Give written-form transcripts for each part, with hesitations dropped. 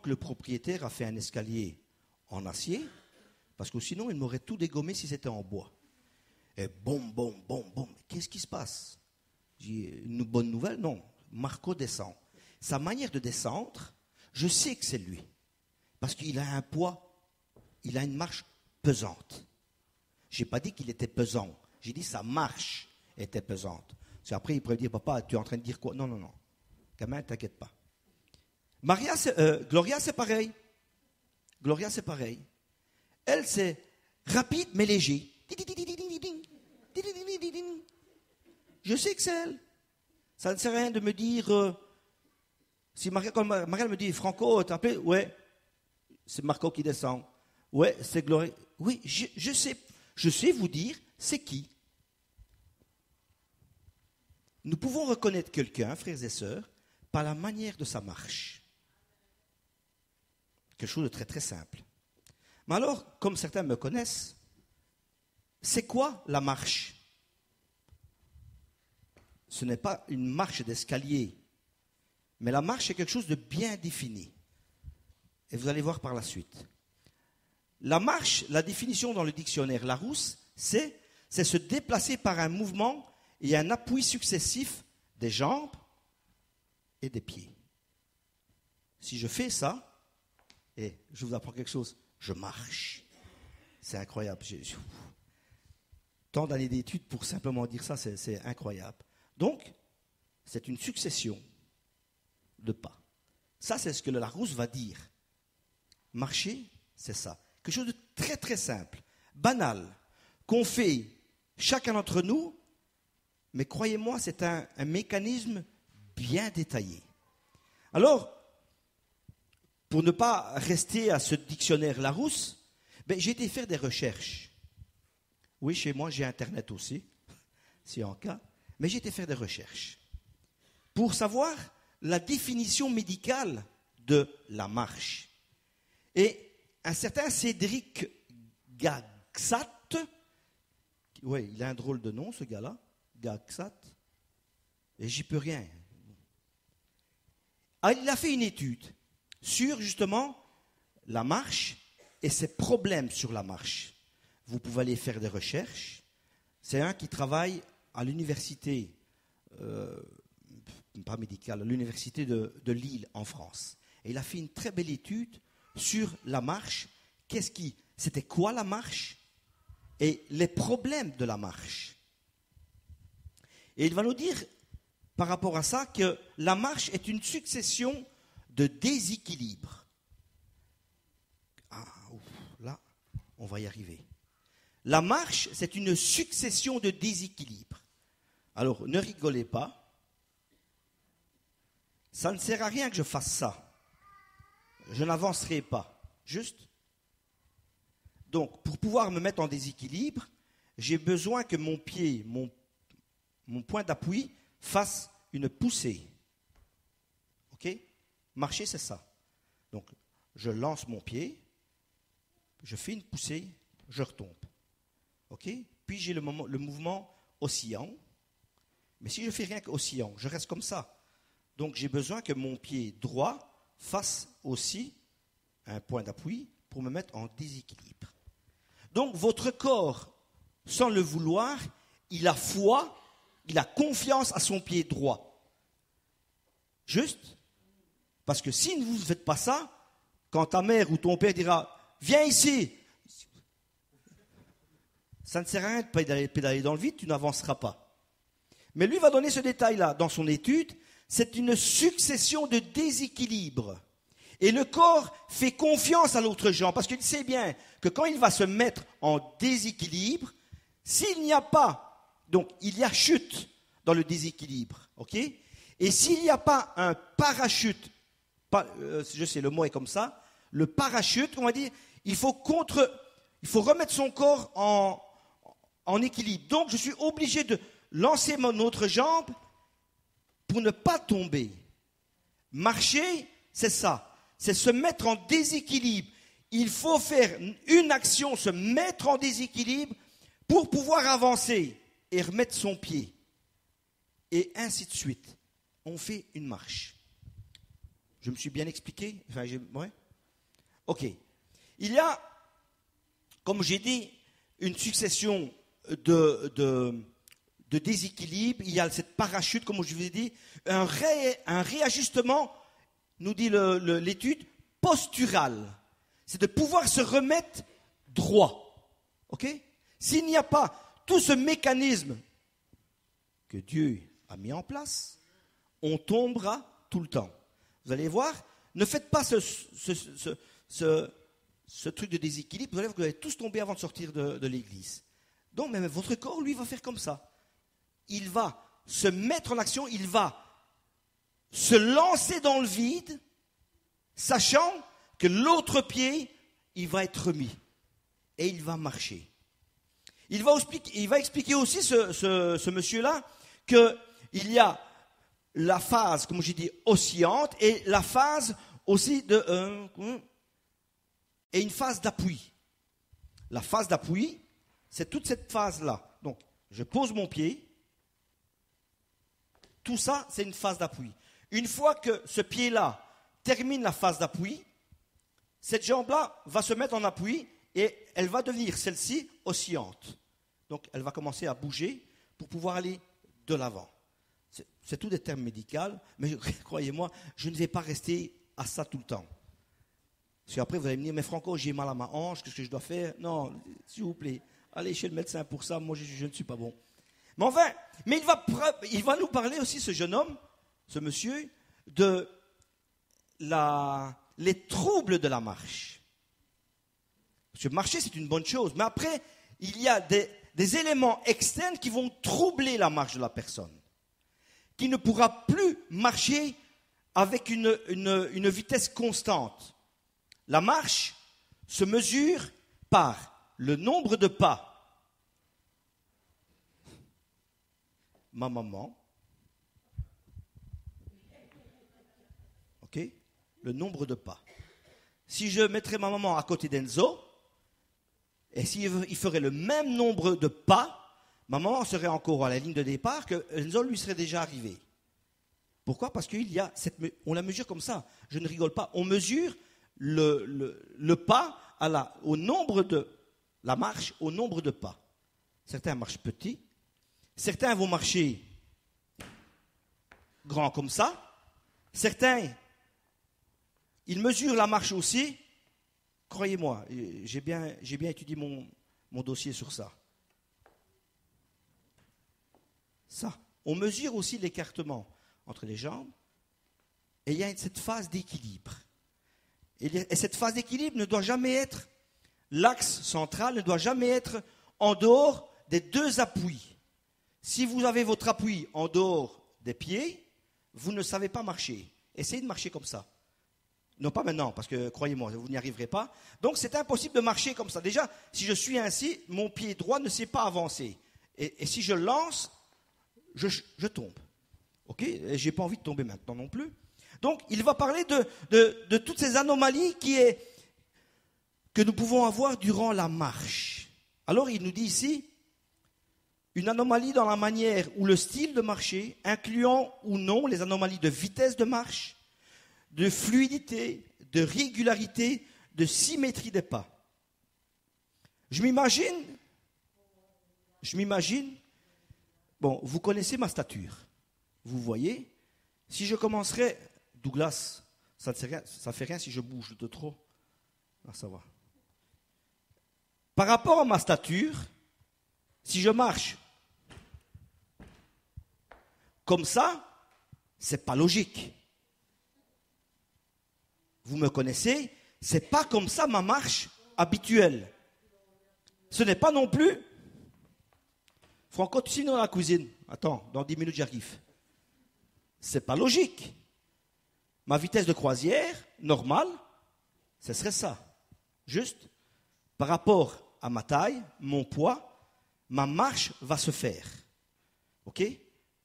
que le propriétaire a fait un escalier en acier, parce que sinon il m'aurait tout dégommé si c'était en bois. Et boum, boum, boum, boum. Qu'est-ce qui se passe? J'ai dit, une bonne nouvelle? Non. Marco descend. Sa manière de descendre, je sais que c'est lui. Parce qu'il a un poids, il a une marche pesante. Je n'ai pas dit qu'il était pesant. J'ai dit sa marche était pesante. Parce qu'après, il pourrait dire, papa, tu es en train de dire quoi? Non, non, non. Gamin, t'inquiète pas. Gloria, c'est pareil. Gloria, c'est pareil. Elle, c'est rapide, mais léger. Je sais que c'est elle. Ça ne sert à rien de me dire... si quand Marielle me dit, Franco, t'as appelé? Ouais, c'est Marco qui descend. Ouais, c'est Gloria. Oui, je sais vous dire, c'est qui. Nous pouvons reconnaître quelqu'un, frères et sœurs, par la manière de sa marche. Quelque chose de très très simple. Mais alors, comme certains me connaissent, c'est quoi la marche? Ce n'est pas une marche d'escalier, mais la marche est quelque chose de bien défini. Et vous allez voir par la suite. La marche, la définition dans le dictionnaire Larousse, c'est se déplacer par un mouvement et un appui successif des jambes et des pieds. Si je fais ça, et je vous apprends quelque chose, je marche. C'est incroyable. Tant d'années d'études pour simplement dire ça, c'est incroyable. Donc, c'est une succession de pas. Ça, c'est ce que le Larousse va dire. Marcher, c'est ça. Quelque chose de très très simple, banal, qu'on fait chacun d'entre nous, mais croyez-moi, c'est un mécanisme bien détaillé. Alors, pour ne pas rester à ce dictionnaire Larousse, j'ai été faire des recherches. Oui, chez moi, j'ai Internet aussi, si en cas, mais j'ai été faire des recherches pour savoir la définition médicale de la marche. Et un certain Cédric Gaxat, oui, il a un drôle de nom, ce gars-là, Gaxat, et j'y peux rien. Il a fait une étude sur justement la marche et ses problèmes sur la marche. Vous pouvez aller faire des recherches. C'est un qui travaille à l'université, pas médicale, à l'université de Lille en France. Et il a fait une très belle étude sur la marche. C'était quoi la marche et les problèmes de la marche. Et il va nous dire par rapport à ça que la marche est une succession de déséquilibres. Là, on va y arriver. La marche, c'est une succession de déséquilibres. Alors, ne rigolez pas. Ça ne sert à rien que je fasse ça. Je n'avancerai pas. Juste. Donc, pour pouvoir me mettre en déséquilibre, j'ai besoin que mon pied, mon point d'appui, fasse une poussée. OK? Marcher, c'est ça. Donc, je lance mon pied, je fais une poussée, je retombe. OK? Puis j'ai le mouvement oscillant. Mais si je fais rien qu'oscillant, je reste comme ça. Donc, j'ai besoin que mon pied droit fasse aussi un point d'appui pour me mettre en déséquilibre. Donc, votre corps, sans le vouloir, il a foi, il a confiance à son pied droit. Juste. Parce que si vous ne faites pas ça, quand ta mère ou ton père dira « Viens ici », ça ne sert à rien de pédaler dans le vide, tu n'avanceras pas. Mais lui va donner ce détail-là. Dans son étude, c'est une succession de déséquilibres. Et le corps fait confiance à l'autre gens, parce qu'il sait bien que quand il va se mettre en déséquilibre, s'il n'y a pas, donc il y a chute dans le déséquilibre, ok? Et s'il n'y a pas un parachute, je sais, le mot est comme ça, le parachute, on va dire, il faut remettre son corps en équilibre. Donc je suis obligé de lancer mon autre jambe pour ne pas tomber. Marcher, c'est ça. C'est se mettre en déséquilibre. Il faut faire une action, se mettre en déséquilibre pour pouvoir avancer et remettre son pied. Et ainsi de suite. On fait une marche. Je me suis bien expliqué? Ouais. Ok. Il y a, comme j'ai dit, une succession de déséquilibre. Il y a cette parachute, comme je vous ai dit, un réajustement, nous dit l'étude, postural. C'est de pouvoir se remettre droit. Ok? S'il n'y a pas tout ce mécanisme que Dieu a mis en place, on tombera tout le temps. Vous allez voir, ne faites pas ce truc de déséquilibre, vous allez voir que vous allez tous tomber avant de sortir de l'église. Donc, même votre corps, lui, va faire comme ça. Il va se mettre en action, il va se lancer dans le vide, sachant que l'autre pied, il va être remis. Et il va marcher. Il va expliquer aussi, ce monsieur-là, qu'il y a la phase, comme j'ai dit, oscillante, et la phase aussi et une phase d'appui. La phase d'appui, c'est toute cette phase-là. Donc, je pose mon pied. Tout ça, c'est une phase d'appui. Une fois que ce pied-là termine la phase d'appui, cette jambe-là va se mettre en appui et elle va devenir, celle-ci, oscillante. Donc, elle va commencer à bouger pour pouvoir aller de l'avant. C'est tout des termes médicaux, mais croyez-moi, je ne vais pas rester à ça tout le temps. Parce qu'après, vous allez me dire, mais Franco, j'ai mal à ma hanche, qu'est-ce que je dois faire? Non, s'il vous plaît, allez chez le médecin pour ça, moi je ne suis pas bon. Mais enfin, il va nous parler aussi, ce jeune homme, ce monsieur, de les troubles de la marche. Parce que marcher, c'est une bonne chose, mais après, il y a des éléments externes qui vont troubler la marche de la personne, qui ne pourra plus marcher avec une vitesse constante. La marche se mesure par le nombre de pas. Ma maman, ok, le nombre de pas. Si je mettrais ma maman à côté d'Enzo, et s'il ferait le même nombre de pas, ma maman serait encore à la ligne de départ, que Enzo lui serait déjà arrivé. Pourquoi? Parce qu'il y a on la mesure comme ça. Je ne rigole pas. On mesure le pas au nombre de la marche, au nombre de pas. Certains marchent petits, certains vont marcher grand comme ça, certains, ils mesurent la marche aussi. Croyez-moi, j'ai bien étudié mon dossier sur ça. Ça, on mesure aussi l'écartement entre les jambes, et il y a cette phase d'équilibre. Et cette phase d'équilibre ne doit jamais être, l'axe central ne doit jamais être en dehors des deux appuis. Si vous avez votre appui en dehors des pieds, vous ne savez pas marcher. Essayez de marcher comme ça. Non, pas maintenant, parce que croyez-moi, vous n'y arriverez pas. Donc c'est impossible de marcher comme ça. Déjà, si je suis ainsi, mon pied droit ne sait pas avancer. Et si je lance, je tombe. Ok? Et je n'ai pas envie de tomber maintenant non plus. Donc, il va parler de toutes ces anomalies que nous pouvons avoir durant la marche. Alors, il nous dit ici, une anomalie dans la manière ou le style de marcher, incluant ou non les anomalies de vitesse de marche, de fluidité, de régularité, de symétrie des pas. Je m'imagine, bon, vous connaissez ma stature. Vous voyez, si je commencerais, Douglas, ça ne fait rien si je bouge de trop. Ah, ça va. Par rapport à ma stature, si je marche comme ça, c'est pas logique. Vous me connaissez, c'est pas comme ça ma marche habituelle. Ce n'est pas non plus. Franco, tu signes dans la cuisine. Attends, dans 10 minutes j'arrive. C'est pas logique. Ma vitesse de croisière, normale, ce serait ça. Juste, par rapport à ma taille, mon poids, ma marche va se faire. Ok?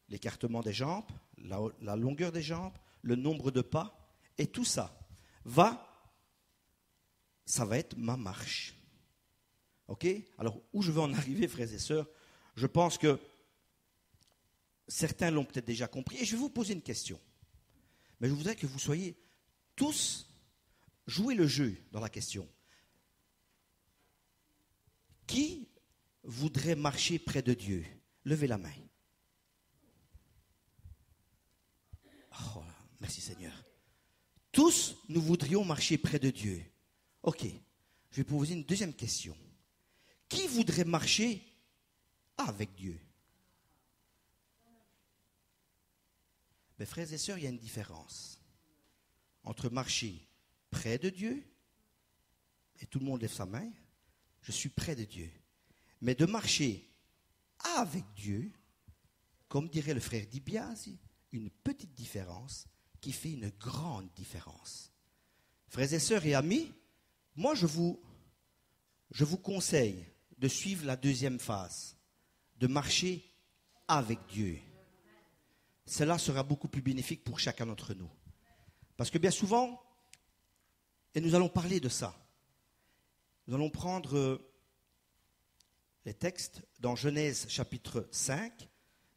L'écartement des jambes, la longueur des jambes, le nombre de pas, et tout ça ça va être ma marche. Ok? Alors, où je veux en arriver, frères et sœurs? Je pense que certains l'ont peut-être déjà compris, et je vais vous poser une question. Mais je voudrais que vous soyez tous jouez le jeu dans la question. Qui voudrait marcher près de Dieu? Levez la main. Oh, merci Seigneur. Tous, nous voudrions marcher près de Dieu. Ok, je vais poser une deuxième question. Qui voudrait marcher avec Dieu? Mes frères et sœurs, il y a une différence entre marcher près de Dieu, et tout le monde lève sa main, je suis près de Dieu. Mais de marcher avec Dieu, comme dirait le frère Dibiasi, une petite différence qui fait une grande différence. Frères et sœurs et amis, moi je vous conseille de suivre la deuxième phase, de marcher avec Dieu. Cela sera beaucoup plus bénéfique pour chacun d'entre nous. Parce que bien souvent, et nous allons parler de ça, nous allons prendre les textes dans Genèse chapitre 5,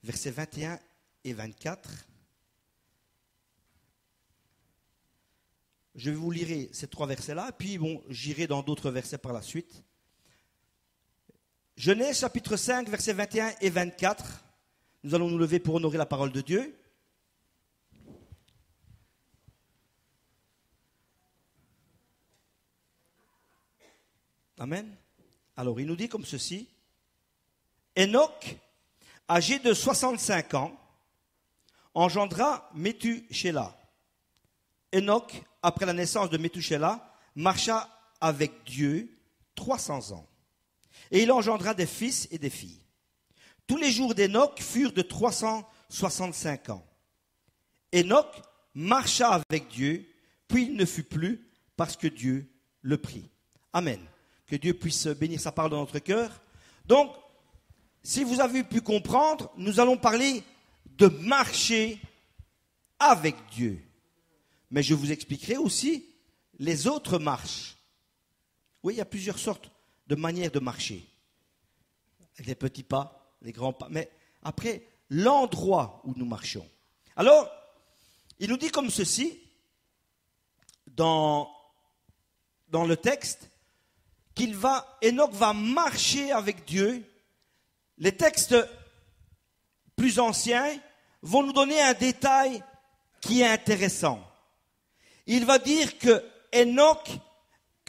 versets 21 et 24. Je vais vous lire ces trois versets-là, puis j'irai dans d'autres versets par la suite. Genèse chapitre 5, versets 21 et 24. Nous allons nous lever pour honorer la parole de Dieu. Amen. Alors, il nous dit comme ceci. Enoch, âgé de 65 ans, engendra Méthushélah. Enoch, après la naissance de Méthushélah, marcha avec Dieu 300 ans. Et il engendra des fils et des filles. Tous les jours d'Enoch furent de 365 ans. Enoch marcha avec Dieu, puis il ne fut plus parce que Dieu le prit. Amen. Que Dieu puisse bénir sa parole dans notre cœur. Donc, si vous avez pu comprendre, nous allons parler de marcher avec Dieu. Mais je vous expliquerai aussi les autres marches. Oui, il y a plusieurs sortes de manières de marcher. Les petits pas, les grands pas. Mais après, l'endroit où nous marchons. Alors, il nous dit comme ceci, dans le texte, Enoch va marcher avec Dieu. Les textes plus anciens vont nous donner un détail qui est intéressant. Il va dire que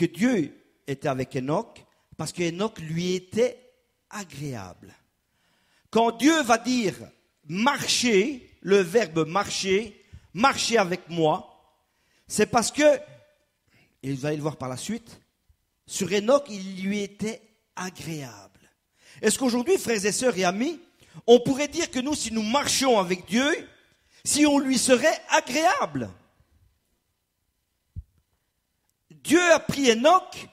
Dieu était avec Enoch, parce qu'Enoch lui était agréable. Quand Dieu va dire marcher, le verbe marcher avec moi, c'est parce que, et vous allez le voir par la suite, sur Enoch, il lui était agréable. Est-ce qu'aujourd'hui, frères et sœurs et amis, on pourrait dire que nous, si nous marchions avec Dieu, si on lui serait agréable? Dieu a pris Enoch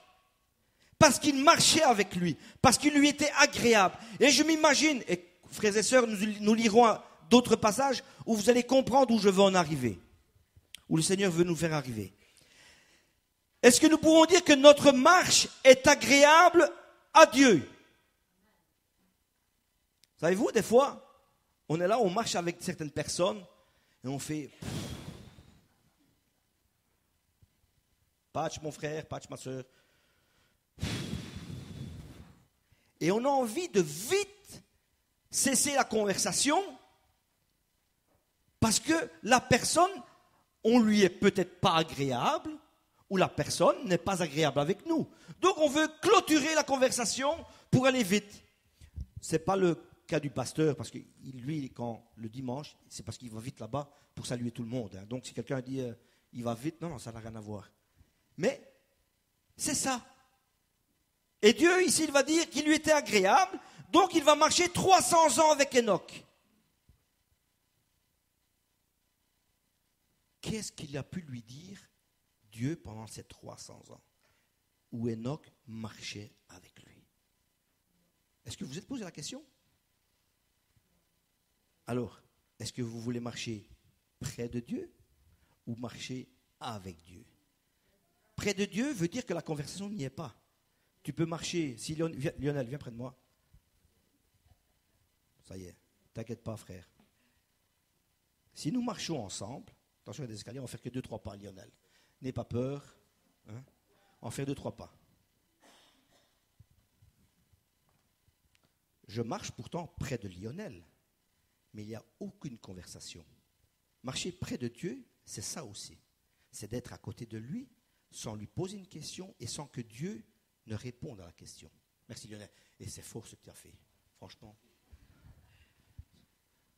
parce qu'il marchait avec lui, parce qu'il lui était agréable. Et je m'imagine, et frères et sœurs, nous lirons d'autres passages où vous allez comprendre où je veux en arriver, où le Seigneur veut nous faire arriver. Est-ce que nous pouvons dire que notre marche est agréable à Dieu? Savez-vous, des fois, on est là, on marche avec certaines personnes et on fait patch mon frère, patch ma soeur. Et on a envie de vite cesser la conversation parce que la personne, on lui est peut-être pas agréable ou la personne n'est pas agréable avec nous. Donc on veut clôturer la conversation pour aller vite. Ce n'est pas le cas du pasteur, parce que lui, quand le dimanche, c'est parce qu'il va vite là-bas pour saluer tout le monde. Donc si quelqu'un dit il va vite, non, ça n'a rien à voir. Mais c'est ça. Et Dieu, ici, il va dire qu'il lui était agréable, donc il va marcher 300 ans avec Enoch. Qu'est-ce qu'il a pu lui dire, Dieu, pendant ces 300 ans, où Enoch marchait avec lui? Est-ce que vous vous êtes posé la question? Alors, est-ce que vous voulez marcher près de Dieu ou marcher avec Dieu? Près de Dieu veut dire que la conversation n'y est pas. Tu peux marcher. Si Lionel, viens près de moi. Ça y est, t'inquiète pas, frère. Si nous marchons ensemble, attention, il y a des escaliers, on va faire que 2-3 pas, Lionel. n'aie pas peur, hein, en faire 2-3 pas. Je marche pourtant près de Lionel, mais il n'y a aucune conversation. Marcher près de Dieu, c'est ça aussi. C'est d'être à côté de lui, sans lui poser une question et sans que Dieu ne réponde à la question. Merci Lionel. Et c'est fort ce que tu as fait, franchement.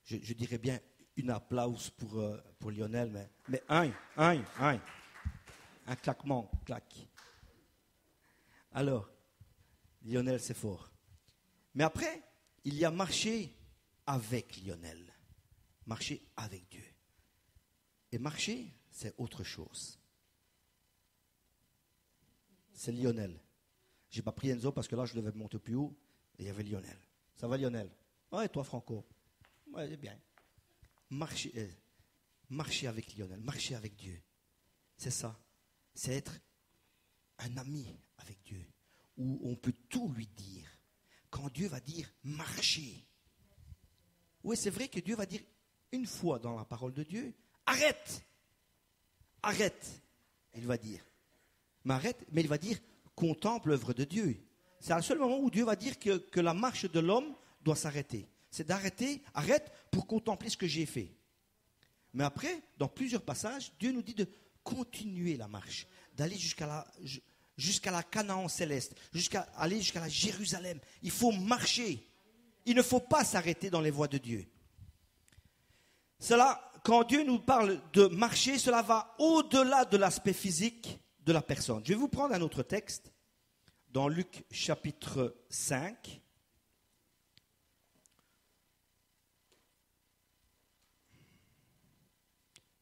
Je dirais bien une applause pour Lionel, mais un claquement, claque. Alors, Lionel, c'est fort. Mais après, il y a marcher avec Lionel. Marcher avec Dieu. Et marcher, c'est autre chose. C'est Lionel. Je n'ai pas pris Enzo parce que là, je devais monter plus haut et il y avait Lionel. Ça va, Lionel? Ouais, toi, Franco? Ouais, c'est bien. Marcher avec Lionel, marcher avec Dieu. C'est ça. C'est être un ami avec Dieu, où on peut tout lui dire. Quand Dieu va dire marcher. Oui, c'est vrai que Dieu va dire une fois dans la parole de Dieu, arrête, il va dire. Mais il va dire, contemple l'œuvre de Dieu. C'est le seul moment où Dieu va dire que la marche de l'homme doit s'arrêter. C'est arrête pour contempler ce que j'ai fait. Mais après, dans plusieurs passages, Dieu nous dit de continuer la marche, d'aller jusqu'à la Canaan céleste, aller jusqu'à la Jérusalem. Il faut marcher. Il ne faut pas s'arrêter dans les voies de Dieu. Cela, quand Dieu nous parle de marcher, cela va au-delà de l'aspect physique de la personne. Je vais vous prendre un autre texte, dans Luc chapitre 5.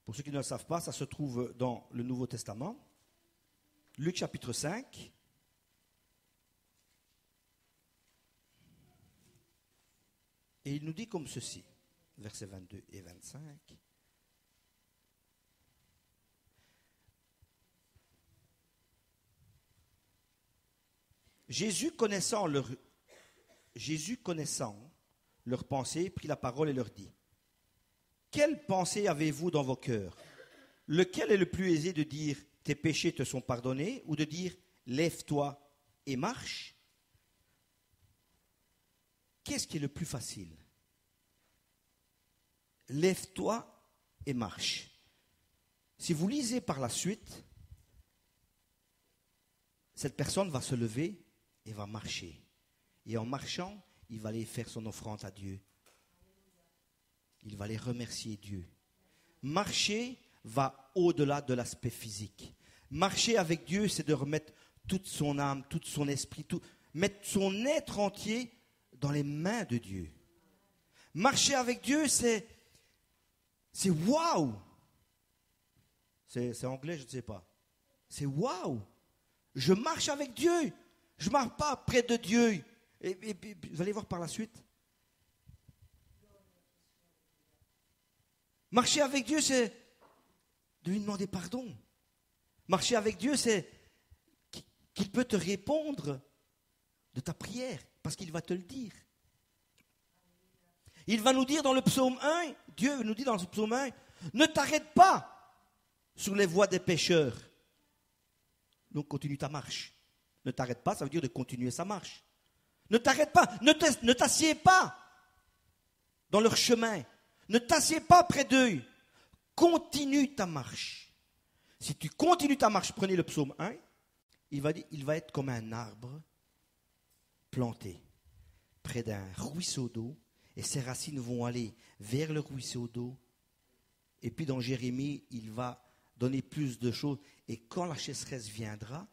Pour ceux qui ne le savent pas, ça se trouve dans le Nouveau Testament. Luc chapitre 5. Et il nous dit comme ceci, versets 22 et 25. Jésus connaissant leurs pensées, prit la parole et leur dit, « Quelle pensée avez-vous dans vos cœurs? Lequel est le plus aisé de dire, « Tes péchés te sont pardonnés » ou de dire, « Lève-toi et marche » Qu'est-ce qui est le plus facile? Lève-toi et marche. Si vous lisez par la suite, cette personne va se lever et va marcher. Et en marchant, il va aller faire son offrande à Dieu. Il va aller remercier Dieu. Marcher va au-delà de l'aspect physique. Marcher avec Dieu, c'est de remettre toute son âme, tout son esprit, mettre son être entier dans les mains de Dieu. Marcher avec Dieu, c'est waouh. C'est anglais, je ne sais pas. C'est waouh. Je marche avec Dieu. Je ne marche pas près de Dieu. Et vous allez voir par la suite. Marcher avec Dieu, c'est de lui demander pardon. Marcher avec Dieu, c'est qu'il peut te répondre de ta prière, parce qu'il va te le dire. Il va nous dire dans le psaume 1, Dieu nous dit dans le psaume 1, ne t'arrête pas sur les voies des pécheurs. Donc continue ta marche. Ne t'arrête pas, ça veut dire de continuer sa marche. Ne t'arrête pas, ne t'assieds pas dans leur chemin. Ne t'assieds pas près d'eux. Continue ta marche. Si tu continues ta marche, prenez le psaume 1, il va être comme un arbre planté près d'un ruisseau d'eau, et ses racines vont aller vers le ruisseau d'eau. Et puis dans Jérémie, il va donner plus de choses. Et quand la sécheresse viendra,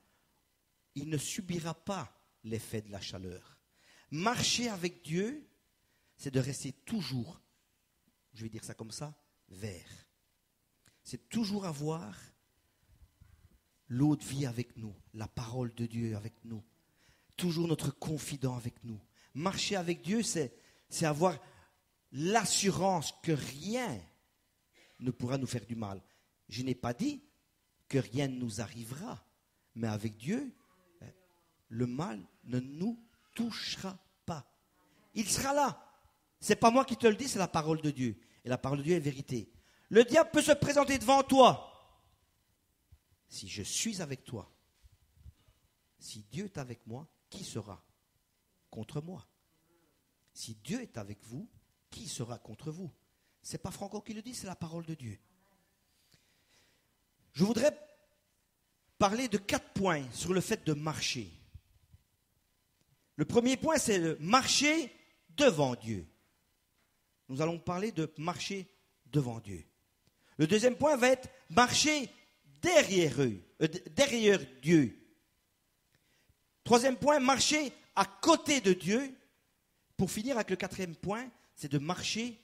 il ne subira pas l'effet de la chaleur. Marcher avec Dieu, c'est de rester toujours, je vais dire ça comme ça, vert. C'est toujours avoir l'eau de vie avec nous, la parole de Dieu avec nous, toujours notre confident avec nous. Marcher avec Dieu, c'est avoir l'assurance que rien ne pourra nous faire du mal. Je n'ai pas dit que rien ne nous arrivera, mais avec Dieu, le mal ne nous touchera pas. Il sera là. Ce n'est pas moi qui te le dis, c'est la parole de Dieu. Et la parole de Dieu est vérité. Le diable peut se présenter devant toi. si je suis avec toi, si Dieu est avec moi, qui sera contre moi? Si Dieu est avec vous, qui sera contre vous? Ce n'est pas Franco qui le dit, c'est la parole de Dieu. Je voudrais parler de 4 points sur le fait de marcher. Le premier point, c'est de marcher devant Dieu. Nous allons parler de marcher devant Dieu. Le deuxième point va être marcher derrière Dieu. Troisième point, marcher à côté de Dieu. Pour finir avec le 4e point, c'est de marcher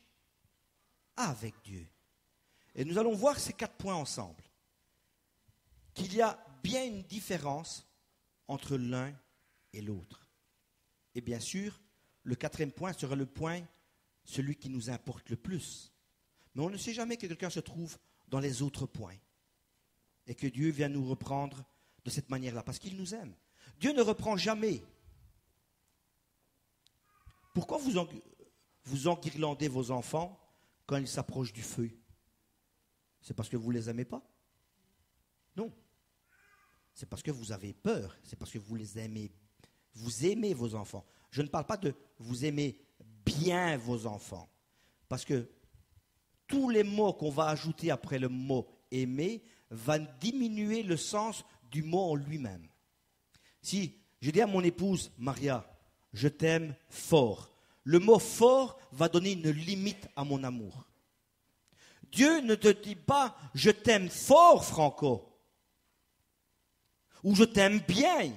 avec Dieu. Et nous allons voir ces 4 points ensemble. Qu'il y a bien une différence entre l'un et l'autre. Et bien sûr, le 4e point sera le point, celui qui nous importe le plus. Mais on ne sait jamais que quelqu'un se trouve dans les autres points. Et que Dieu vient nous reprendre de cette manière-là, parce qu'il nous aime. Dieu ne reprend jamais. Pourquoi vous enguirlandez vos enfants quand ils s'approchent du feu? C'est parce que vous ne les aimez pas? Non. C'est parce que vous avez peur. C'est parce que vous les aimez. Vous aimez vos enfants. Je ne parle pas de vous aimez bien vos enfants. Parce que tous les mots qu'on va ajouter après le mot aimer va diminuer le sens du mot en lui-même. Si je dis à mon épouse, Maria, je t'aime fort, le mot fort va donner une limite à mon amour. Dieu ne te dit pas, je t'aime fort, Franco, ou je t'aime bien.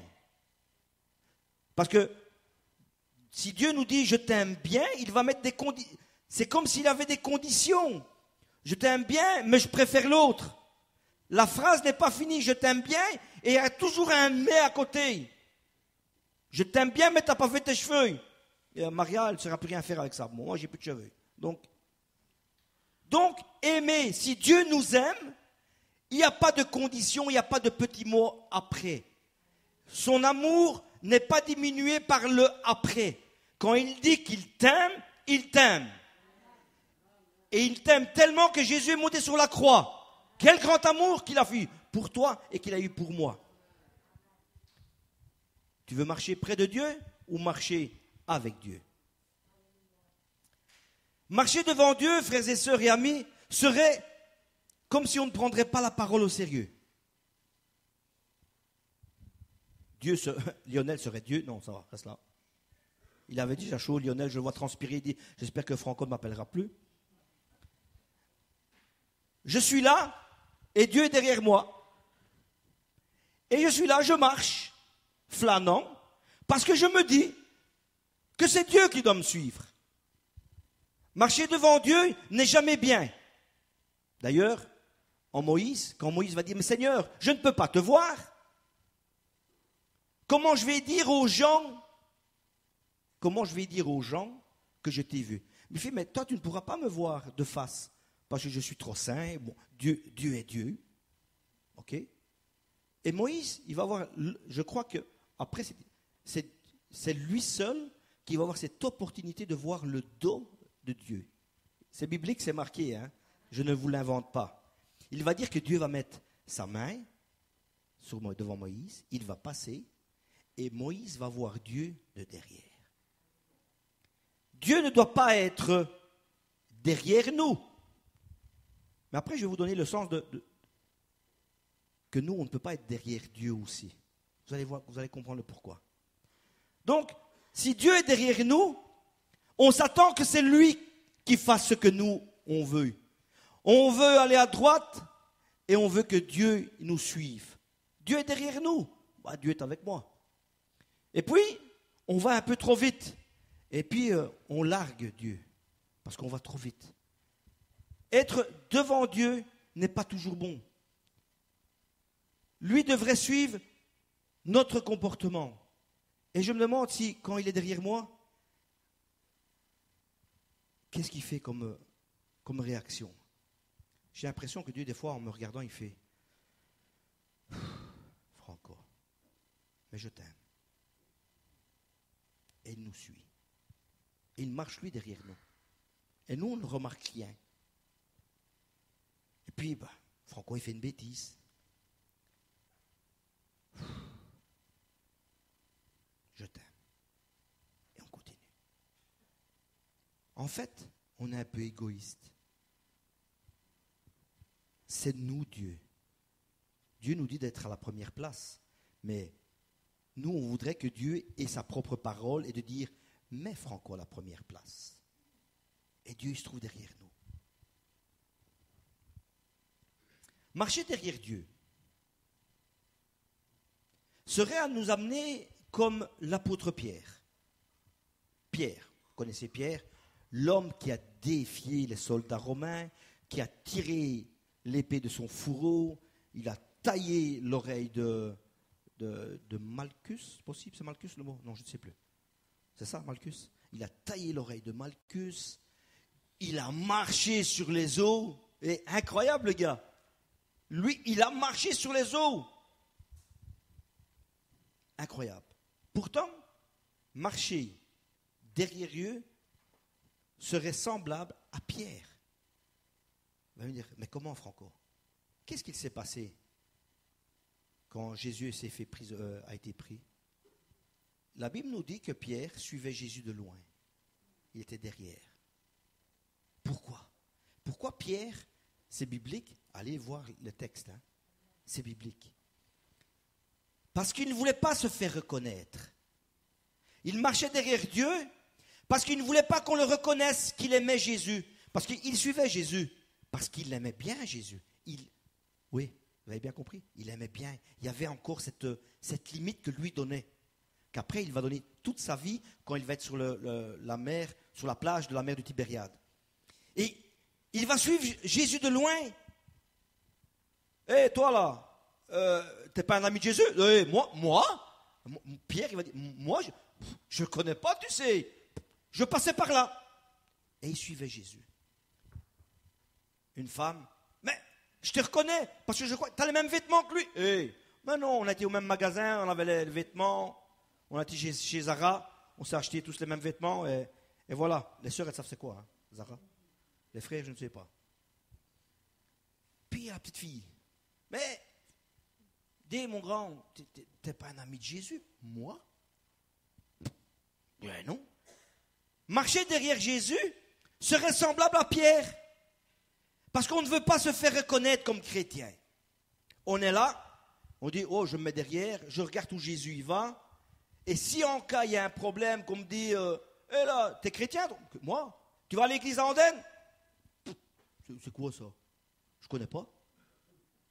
Parce que si Dieu nous dit, je t'aime bien, il va mettre des conditions. C'est comme s'il avait des conditions. Je t'aime bien, mais je préfère l'autre. La phrase n'est pas finie, je t'aime bien, et il y a toujours un mais à côté. Je t'aime bien, mais tu n'as pas fait tes cheveux. Et Maria, elle ne saura plus rien faire avec ça. Bon, moi, j'ai plus de cheveux. Donc, aimer, si Dieu nous aime, il n'y a pas de condition, il n'y a pas de petits mots après. Son amour n'est pas diminué par le après. Quand il dit qu'il t'aime, il t'aime. Et il t'aime tellement que Jésus est monté sur la croix. Quel grand amour qu'il a eu pour toi et qu'il a eu pour moi. Tu veux marcher près de Dieu ou marcher avec Dieu? Marcher devant Dieu, frères et sœurs et amis, serait comme si on ne prendrait pas la parole au sérieux. Lionel serait Dieu? Non, ça va, reste là. Il avait déjà chaud, Lionel, je le vois transpirer, il dit, j'espère que Franco ne m'appellera plus. Je suis là, et Dieu est derrière moi. Et je suis là, je marche, flânant, parce que je me dis que c'est Dieu qui doit me suivre. Marcher devant Dieu n'est jamais bien. D'ailleurs, quand Moïse va dire, mais Seigneur, je ne peux pas te voir. Comment je vais dire aux gens que je t'ai vu? Il fait, mais toi, tu ne pourras pas me voir de face, parce que je suis trop saint. Bon, Dieu est Dieu. Ok? Et Moïse, il va avoir, je crois que après, c'est lui seul qui va avoir cette opportunité de voir le dos de Dieu. C'est biblique, c'est marqué, hein? Je ne vous l'invente pas. Il va dire que Dieu va mettre sa main devant Moïse, il va passer, et Moïse va voir Dieu de derrière. Dieu ne doit pas être derrière nous. Mais après, je vais vous donner le sens que nous, on ne peut pas être derrière Dieu aussi. Vous allez voir, vous allez comprendre le pourquoi. Donc, si Dieu est derrière nous, on s'attend que c'est lui qui fasse ce que nous, on veut. On veut aller à droite et on veut que Dieu nous suive. Dieu est derrière nous. Bah, Dieu est avec moi. Et puis, on va un peu trop vite. Et puis, on largue Dieu parce qu'on va trop vite. Être devant Dieu n'est pas toujours bon. Lui devrait suivre notre comportement. Et je me demande si, quand il est derrière moi, qu'est-ce qu'il fait comme réaction? J'ai l'impression que Dieu, des fois, en me regardant, il fait « Franco, mais je t'aime. » Et il nous suit. Et il marche, lui, derrière nous. Et nous, on ne remarque rien. Et puis, Franco, il fait une bêtise. je t'aime. Et on continue. En fait, on est un peu égoïste. C'est nous, Dieu. Dieu nous dit d'être à la première place. Mais nous, on voudrait que Dieu ait sa propre parole et de dire, mets Franco à la première place. Et Dieu, il se trouve derrière nous. Marcher derrière Dieu serait à nous amener comme l'apôtre Pierre. Pierre, vous connaissez Pierre, l'homme qui a défié les soldats romains, qui a tiré l'épée de son fourreau, il a taillé l'oreille de Malchus, possible, c'est Malchus le mot? Non, je ne sais plus. C'est ça, Malchus? Il a taillé l'oreille de Malchus, il a marché sur les eaux, et incroyable le gars. Lui, il a marché sur les eaux. Incroyable. Pourtant, marcher derrière Dieu serait semblable à Pierre. Vous allez me dire, mais comment, Franco? Qu'est-ce qu'il s'est passé quand Jésus a été pris? La Bible nous dit que Pierre suivait Jésus de loin. Il était derrière. Pourquoi? Pourquoi Pierre? C'est biblique. Allez voir le texte. Hein. C'est biblique. Parce qu'il ne voulait pas se faire reconnaître. Il marchait derrière Dieu parce qu'il ne voulait pas qu'on le reconnaisse qu'il aimait Jésus. Parce qu'il suivait Jésus. Parce qu'il aimait bien Jésus. Oui, vous avez bien compris. Il aimait bien. Il y avait encore cette limite que lui donnait. Qu'après, il va donner toute sa vie quand il va être sur la mer, sur la plage de la mer de Tibériade. Et il va suivre Jésus de loin. Hé, toi là, t'es pas un ami de Jésus? Moi, Pierre, il va dire, moi, je ne connais pas, tu sais. Je passais par là. Et il suivait Jésus. Une femme, mais je te reconnais, parce que je crois, tu as les mêmes vêtements que lui. Hey, mais non, on a été au même magasin, on avait les vêtements, on a été chez Zara, on s'est acheté tous les mêmes vêtements, et voilà. Les sœurs, elles savent c'est quoi, hein, Zara. Les frères, je ne sais pas. Puis la petite fille, mais, dis mon grand, t'es pas un ami de Jésus? Moi? Ben non. Marcher derrière Jésus serait semblable à Pierre. Parce qu'on ne veut pas se faire reconnaître comme chrétien. On est là, on dit, oh, je me mets derrière, je regarde où Jésus y va. Et si en cas il y a un problème, qu'on me dit, hé là, t'es chrétien? Donc, moi? Tu vas à l'église à Andenne? C'est quoi ça? Je ne connais pas.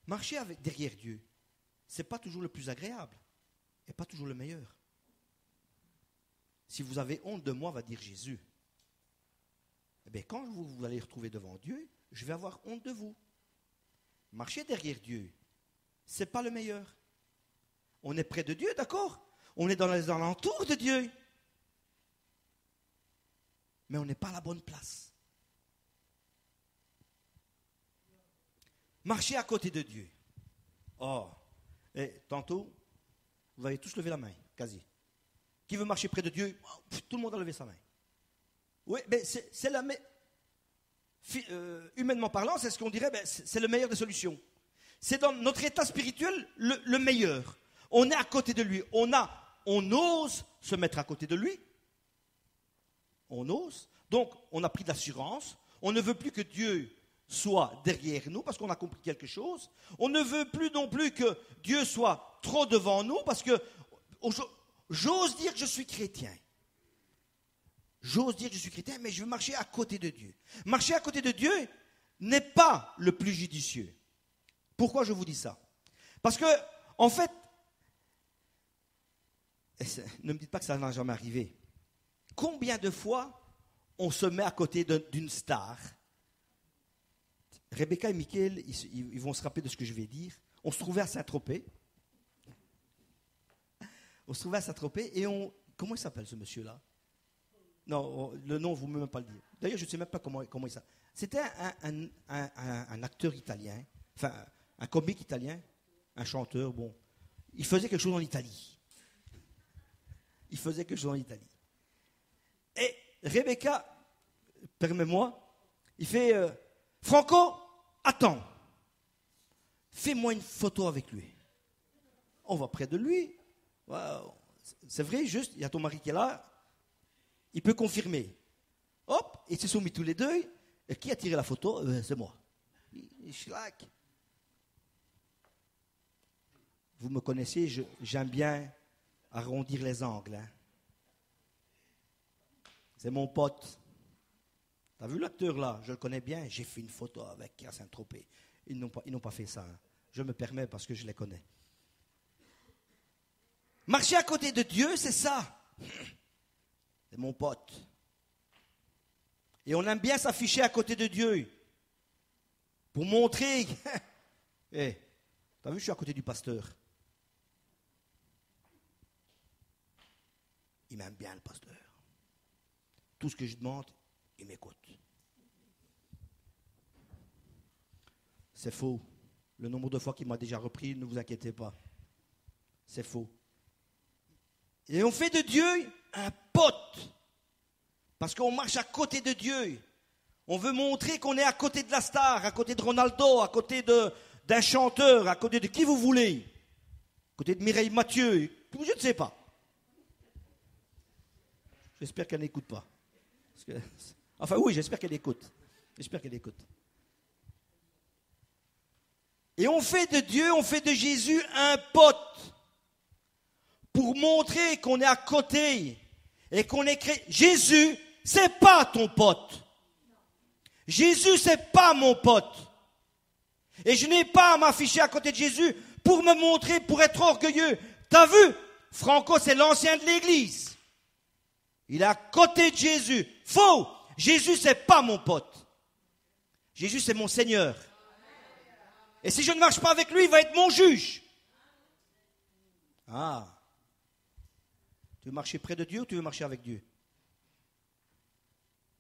Marcher derrière Dieu, ce n'est pas toujours le plus agréable et pas toujours le meilleur. Si vous avez honte de moi, va dire Jésus. Eh bien, quand vous allez retrouver devant Dieu, je vais avoir honte de vous. Marcher derrière Dieu, ce n'est pas le meilleur. On est près de Dieu, d'accord? On est dans les alentours de Dieu. Mais on n'est pas à la bonne place. Marcher à côté de Dieu. Oh, et tantôt, vous avez tous levé la main, quasi. Qui veut marcher près de Dieu? Tout le monde a levé sa main. Oui, mais c'est la humainement parlant, c'est ce qu'on dirait, c'est le meilleur des solutions. C'est dans notre état spirituel le meilleur. On est à côté de lui. On ose se mettre à côté de lui. On ose. Donc, on a pris de l'assurance. On ne veut plus que Dieu soit derrière nous parce qu'on a compris quelque chose. On ne veut plus non plus que Dieu soit trop devant nous parce que j'ose dire que je suis chrétien. J'ose dire que je suis chrétien, mais je veux marcher à côté de Dieu. Marcher à côté de Dieu n'est pas le plus judicieux. Pourquoi je vous dis ça? Parce que, en fait, ne me dites pas que ça n'a jamais arrivé. Combien de fois on se met à côté d'une star? Rebecca et Mickaël, ils vont se rappeler de ce que je vais dire. On se trouvait à Saint-Tropez. Et comment il s'appelle ce monsieur-là? Non, le nom, vous ne pouvez même pas le dire. D'ailleurs, je ne sais même pas comment il s'appelle. C'était un acteur italien, enfin, un comique italien, un chanteur, bon. Il faisait quelque chose en Italie. Et Rebecca, permets-moi, il fait, Franco, attends, fais-moi une photo avec lui. On va près de lui. Wow. C'est vrai, juste, il y a ton mari qui est là, il peut confirmer. Hop, ils se sont mis tous les deux. Et qui a tiré la photo? C'est moi. Il schlack. Vous me connaissez, j'aime bien arrondir les angles. Hein. C'est mon pote. T'as vu l'acteur là? Je le connais bien. J'ai fait une photo avec à Saint-Tropez. Ils n'ont pas fait ça. Hein. Je me permets parce que je les connais. Marcher à côté de Dieu, c'est ça. C'est mon pote. Et on aime bien s'afficher à côté de Dieu. Pour montrer. Hey, t'as vu, je suis à côté du pasteur. Il m'aime bien, le pasteur. Tout ce que je demande, il m'écoute. C'est faux. Le nombre de fois qu'il m'a déjà repris, ne vous inquiétez pas. C'est faux. Et on fait de Dieu un pote. Parce qu'on marche à côté de Dieu. On veut montrer qu'on est à côté de la star, à côté de Ronaldo, à côté d'un chanteur, à côté de qui vous voulez. À côté de Mireille Mathieu. Je ne sais pas. J'espère qu'elle n'écoute pas. Enfin oui, j'espère qu'elle écoute. J'espère qu'elle écoute. Et on fait de Dieu, on fait de Jésus un pote. Pour montrer qu'on est à côté. Et qu'on est créé. Jésus, c'est pas ton pote. Jésus, c'est pas mon pote. Et je n'ai pas à m'afficher à côté de Jésus pour me montrer, pour être orgueilleux. T'as vu? Franco, c'est l'ancien de l'église. Il est à côté de Jésus. Faux! Jésus, c'est pas mon pote. Jésus, c'est mon Seigneur. Et si je ne marche pas avec lui, il va être mon juge. Ah. Tu veux marcher près de Dieu ou tu veux marcher avec Dieu?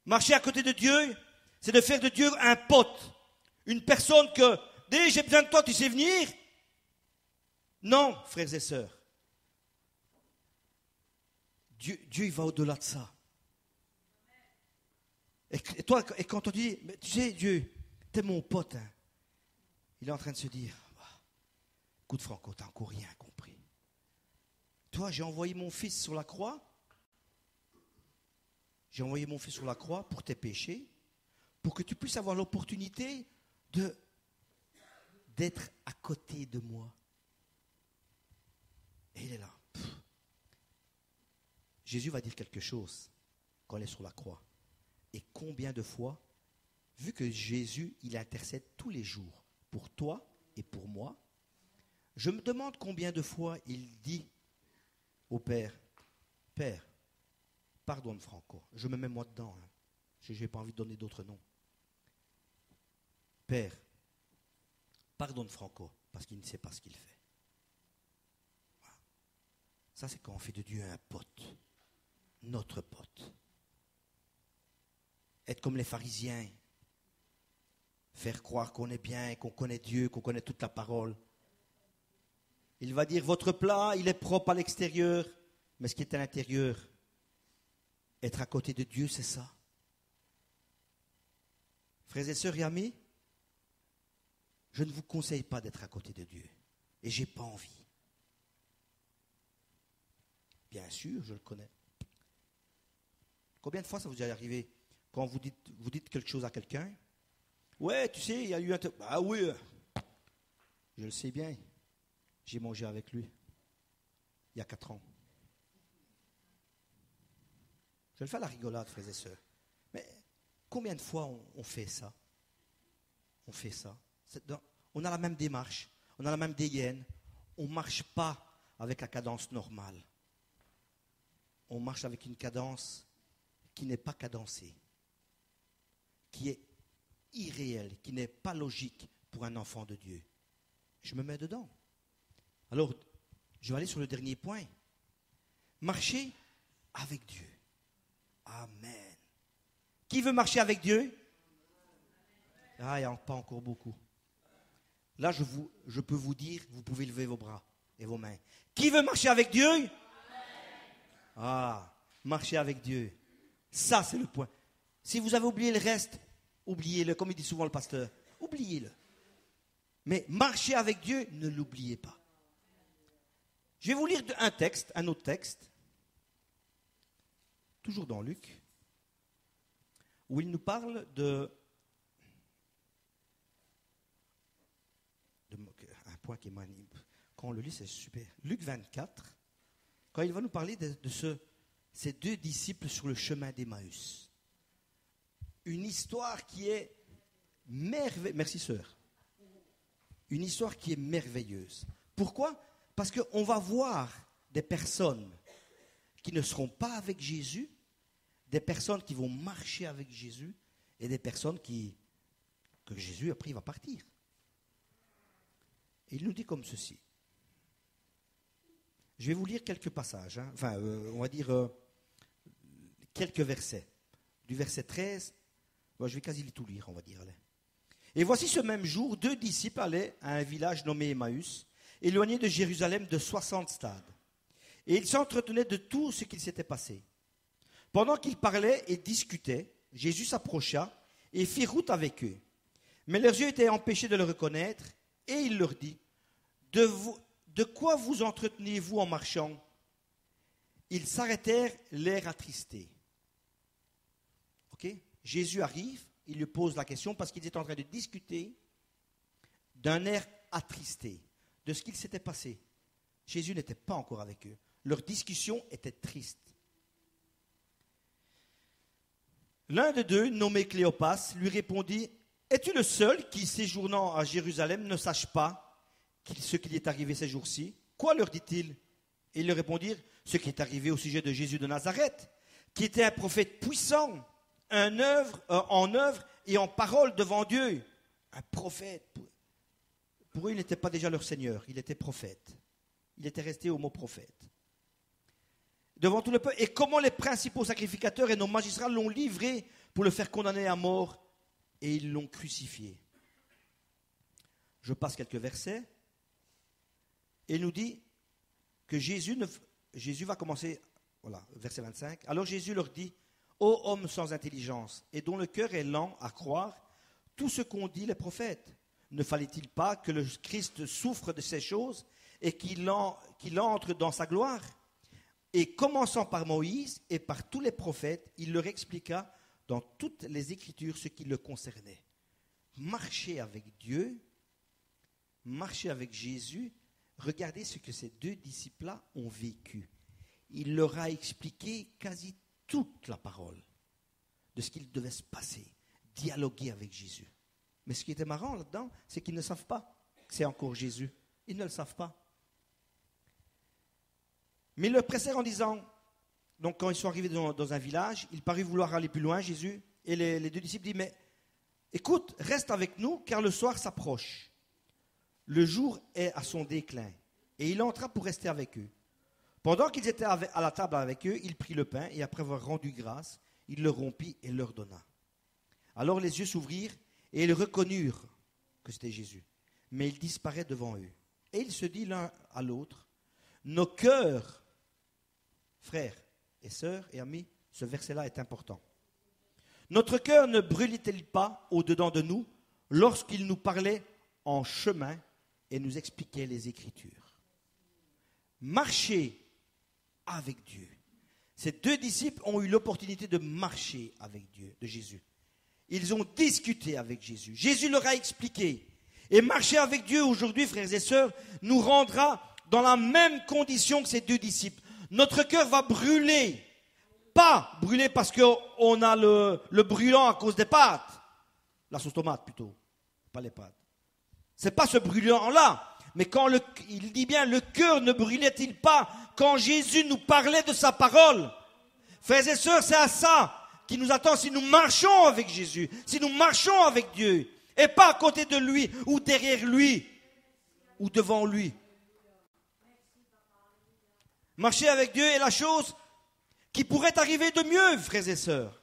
Marcher à côté de Dieu, c'est de faire de Dieu un pote. Une personne que, dès j'ai besoin de toi, tu sais venir? Non, frères et sœurs. Dieu, il va au-delà de ça. Et quand on dit, mais tu sais, Dieu, t'es mon pote, hein. Il est en train de se dire, écoute Franco, t'as encore rien compris. Toi, j'ai envoyé mon fils sur la croix. J'ai envoyé mon fils sur la croix pour tes péchés, pour que tu puisses avoir l'opportunité d'être à côté de moi. Et il est là. Jésus va dire quelque chose quand il est sur la croix. Et combien de fois, vu que Jésus, il intercède tous les jours pour toi et pour moi, je me demande combien de fois il dit au Père, Père, pardonne Franco, je me mets moi dedans, hein. Je n'ai pas envie de donner d'autres noms. Père, pardonne Franco, parce qu'il ne sait pas ce qu'il fait. Voilà. Ça, c'est quand on fait de Dieu un pote, notre pote. Être comme les pharisiens, faire croire qu'on est bien, qu'on connaît Dieu, qu'on connaît toute la parole. Il va dire, votre plat, il est propre à l'extérieur, mais ce qui est à l'intérieur, être à côté de Dieu, c'est ça. Frères et sœurs et amis, je ne vous conseille pas d'être à côté de Dieu. Et je n'ai pas envie. Bien sûr, je le connais. Combien de fois ça vous est arrivé quand vous dites quelque chose à quelqu'un? Ouais, tu sais, il y a eu un... Ah oui, je le sais bien. J'ai mangé avec lui il y a 4 ans. Je le fais à la rigolade, frères et sœurs. Mais combien de fois on fait ça? On fait ça. On a la même démarche, on a la même dégaine. On ne marche pas avec la cadence normale. On marche avec une cadence qui n'est pas cadencée, qui est irréelle, qui n'est pas logique pour un enfant de Dieu. Je me mets dedans. Alors, je vais aller sur le dernier point. Marcher avec Dieu. Amen. Qui veut marcher avec Dieu? Ah, il n'y a pas encore beaucoup. Là, je peux vous dire, vous pouvez lever vos bras et vos mains. Qui veut marcher avec Dieu? Ah, marcher avec Dieu. Ça, c'est le point. Si vous avez oublié le reste, oubliez-le, comme il dit souvent le pasteur. Oubliez-le. Mais marcher avec Dieu, ne l'oubliez pas. Je vais vous lire un autre texte, toujours dans Luc, où il nous parle un point qui est magnifique. Quand on le lit, c'est super. Luc 24, quand il va nous parler de ces deux disciples sur le chemin d'Emmaüs. Une histoire qui est merveilleuse. Merci, sœur. Une histoire qui est merveilleuse. Pourquoi ? Parce qu'on va voir des personnes qui ne seront pas avec Jésus, des personnes qui vont marcher avec Jésus et des personnes que Jésus, après, il va partir. Et il nous dit comme ceci. Je vais vous lire quelques passages, on va dire quelques versets. Du verset 13, je vais quasi tout lire, on va dire. Allez. Et voici ce même jour, 2 disciples allaient à un village nommé Emmaüs, éloigné de Jérusalem de 60 stades. Et ils s'entretenaient de tout ce qu'il s'était passé. Pendant qu'ils parlaient et discutaient, Jésus s'approcha et fit route avec eux. Mais leurs yeux étaient empêchés de le reconnaître, et il leur dit, de quoi vous entreteniez-vous en marchant ? Ils s'arrêtèrent, l'air attristé. Okay ? Jésus arrive, il lui pose la question parce qu'ils étaient en train de discuter d'un air attristé de ce qu'il s'était passé. Jésus n'était pas encore avec eux. Leur discussion était triste. L'un des deux, nommé Cléopas, lui répondit, « Es-tu le seul qui, séjournant à Jérusalem, ne sache pas ce qui est arrivé ces jours-ci ? » Quoi leur dit-il ? Et ils leur répondirent, « Ce qui est arrivé au sujet de Jésus de Nazareth, qui était un prophète puissant, en œuvre et en parole devant Dieu. » Un prophète. Pour eux, il n'était pas déjà leur Seigneur, il était prophète. Il était resté au mot prophète. Devant tout le peuple. Et comment les principaux sacrificateurs et nos magistrats l'ont livré pour le faire condamner à mort, et ils l'ont crucifié. Je passe quelques versets. Et il nous dit que Jésus va commencer, voilà, verset 25. Alors Jésus leur dit, « Ô homme sans intelligence, et dont le cœur est lent à croire tout ce qu'ont dit les prophètes, ne fallait-il pas que le Christ souffre de ces choses et qu'il entre dans sa gloire ?» Et commençant par Moïse et par tous les prophètes, il leur expliqua dans toutes les Écritures ce qui le concernait. Marcher avec Dieu, marcher avec Jésus, regardez ce que ces 2 disciples-là ont vécu. Il leur a expliqué quasi toute la parole de ce qu'il devait se passer, dialoguer avec Jésus. Mais ce qui était marrant là-dedans, c'est qu'ils ne savent pas que c'est encore Jésus. Ils ne le savent pas. Mais ils le pressèrent en disant, donc quand ils sont arrivés dans un village, il parut vouloir aller plus loin, Jésus, et les 2 disciples disent, mais écoute, reste avec nous, car le soir s'approche. Le jour est à son déclin. Et il entra pour rester avec eux. Pendant qu'ils étaient à la table avec eux, il prit le pain, et après avoir rendu grâce, il le rompit et leur donna. Alors les yeux s'ouvrirent, et ils reconnurent que c'était Jésus. Mais il disparaît devant eux. Et il se dit l'un à l'autre, nos cœurs, frères et sœurs et amis, ce verset-là est important. Notre cœur ne brûlait-il pas au-dedans de nous lorsqu'il nous parlait en chemin et nous expliquait les Écritures? Marcher avec Dieu. Ces 2 disciples ont eu l'opportunité de marcher avec Dieu, de Jésus. Ils ont discuté avec Jésus. Jésus leur a expliqué. Et marcher avec Dieu aujourd'hui, frères et sœurs, nous rendra dans la même condition que ces 2 disciples. Notre cœur va brûler. Pas brûler parce qu'on a le brûlant à cause des pâtes. La sauce tomate plutôt, pas les pâtes. Ce n'est pas ce brûlant-là. Mais quand il dit bien, le cœur ne brûlait-il pas quand Jésus nous parlait de sa parole? Frères et sœurs, c'est à ça qui nous attend si nous marchons avec Jésus, si nous marchons avec Dieu, et pas à côté de lui, ou derrière lui, ou devant lui. Marcher avec Dieu est la chose qui pourrait arriver de mieux, frères et sœurs.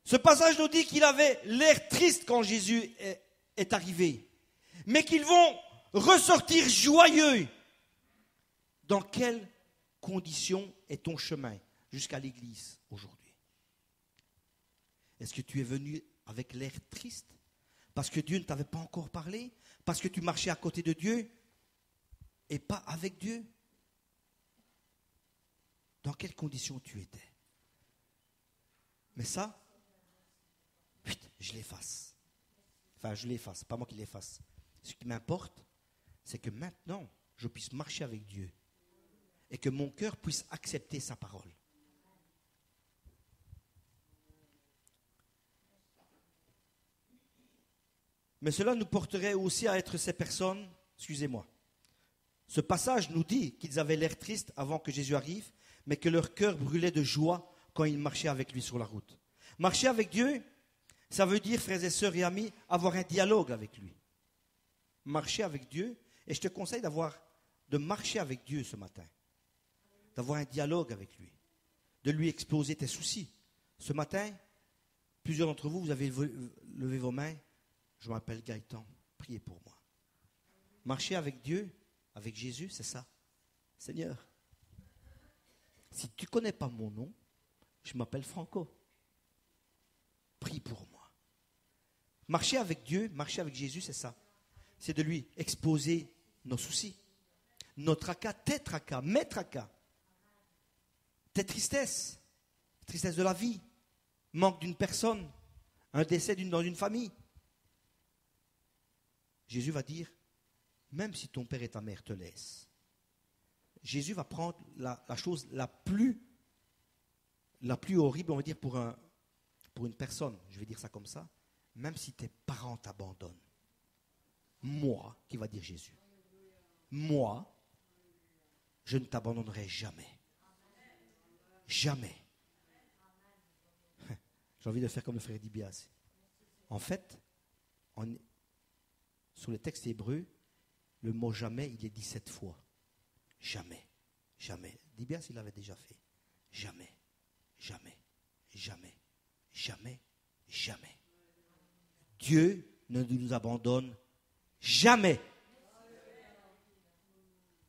Ce passage nous dit qu'il avait l'air triste quand Jésus est arrivé, mais qu'ils vont ressortir joyeux. Dans quelles conditions est ton chemin jusqu'à l'église aujourd'hui? Est-ce que tu es venu avec l'air triste parce que Dieu ne t'avait pas encore parlé, parce que tu marchais à côté de Dieu? et pas avec Dieu? Dans quelles conditions tu étais? Mais ça, je l'efface. Enfin, je l'efface, pas moi qui l'efface. Ce qui m'importe, c'est que maintenant, je puisse marcher avec Dieu et que mon cœur puisse accepter sa parole. Mais cela nous porterait aussi à être ces personnes, excusez-moi. Ce passage nous dit qu'ils avaient l'air tristes avant que Jésus arrive, mais que leur cœur brûlait de joie quand ils marchaient avec lui sur la route. Marcher avec Dieu, ça veut dire, frères et sœurs et amis, avoir un dialogue avec lui. Marcher avec Dieu, et je te conseille de marcher avec Dieu ce matin, d'avoir un dialogue avec lui, de lui exposer tes soucis. Ce matin, plusieurs d'entre vous, vous avez levé vos mains. Je m'appelle Gaëtan, priez pour moi. Marcher avec Dieu, avec Jésus, c'est ça. Seigneur, si tu ne connais pas mon nom, je m'appelle Franco. Prie pour moi. Marcher avec Dieu, marcher avec Jésus, c'est ça. C'est de lui exposer nos soucis, nos tracas, tes tracas, mes tracas, tes tristesses, tristesse de la vie, manque d'une personne, un décès dans une famille. Jésus va dire, même si ton père et ta mère te laissent, Jésus va prendre la chose la plus horrible, on va dire, pour une personne, je vais dire ça comme ça, même si tes parents t'abandonnent. Moi, qui va dire Jésus, moi, je ne t'abandonnerai jamais. Jamais. J'ai envie de faire comme le frère Dibias. En fait, sur les textes hébreux, le mot jamais, il est 17 fois. Jamais, jamais. Dibias, il l'avait déjà fait. Jamais, jamais, jamais, jamais, jamais. Dieu ne nous abandonne jamais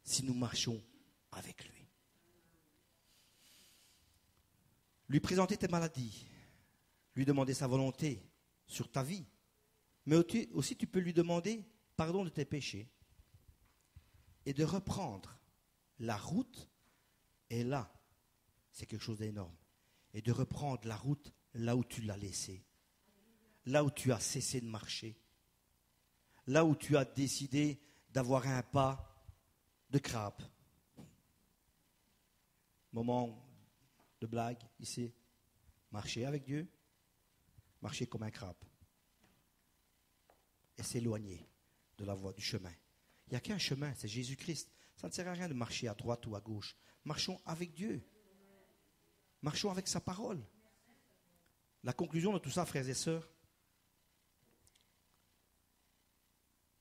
si nous marchons avec lui. Lui présenter tes maladies, lui demander sa volonté sur ta vie, mais aussi tu peux lui demander pardon de tes péchés et de reprendre la route, et là, c'est quelque chose d'énorme, et de reprendre la route là où tu l'as laissée, là où tu as cessé de marcher, là où tu as décidé d'avoir un pas de crabe. Moment de blague ici, marcher avec Dieu, marcher comme un crabe et s'éloigner de la voie du chemin. Il n'y a qu'un chemin, c'est Jésus-Christ. Ça ne sert à rien de marcher à droite ou à gauche. Marchons avec Dieu. Marchons avec sa parole. La conclusion de tout ça, frères et sœurs,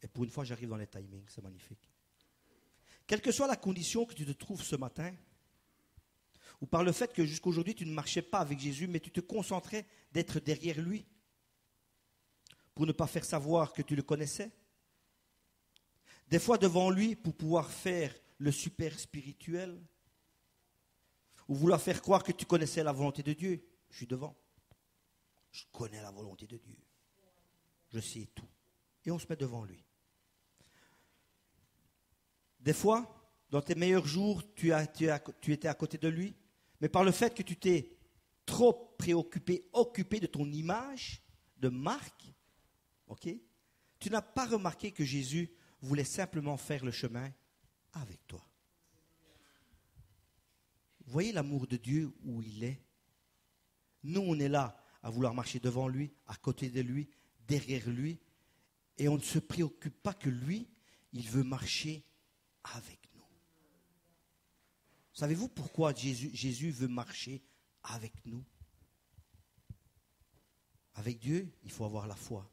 et pour une fois j'arrive dans les timings, c'est magnifique. Quelle que soit la condition que tu te trouves ce matin, ou par le fait que jusqu'à aujourd'hui tu ne marchais pas avec Jésus, mais tu te concentrais d'être derrière lui, pour ne pas faire savoir que tu le connaissais, des fois devant lui pour pouvoir faire le super spirituel, ou vouloir faire croire que tu connaissais la volonté de Dieu. Je suis devant. Je connais la volonté de Dieu. Je sais tout. Et on se met devant lui. Des fois, dans tes meilleurs jours, tu étais à côté de lui, mais par le fait que tu t'es trop occupé de ton image, de marque, okay, tu n'as pas remarqué que Jésus voulait simplement faire le chemin avec toi. Vous voyez l'amour de Dieu où il est? Nous, on est là à vouloir marcher devant lui, à côté de lui, derrière lui, et on ne se préoccupe pas que lui, il veut marcher avec nous. Savez-vous pourquoi Jésus veut marcher avec nous? Avec Dieu, il faut avoir la foi.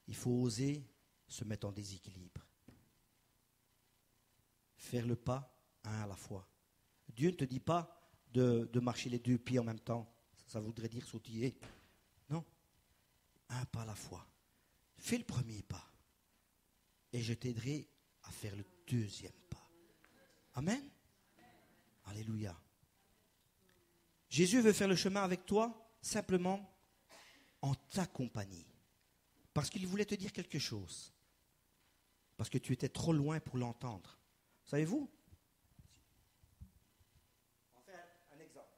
Il faut oser se mettre en déséquilibre. Faire le pas, un à la fois. Dieu ne te dit pas de marcher les deux pieds en même temps. Ça voudrait dire sautiller. Non. Un pas à la fois. Fais le premier pas. Et je t'aiderai à faire le deuxième pas. Amen. Alléluia. Jésus veut faire le chemin avec toi simplement en ta compagnie. Parce qu'il voulait te dire quelque chose. Parce que tu étais trop loin pour l'entendre. Savez-vous? On fait un exemple.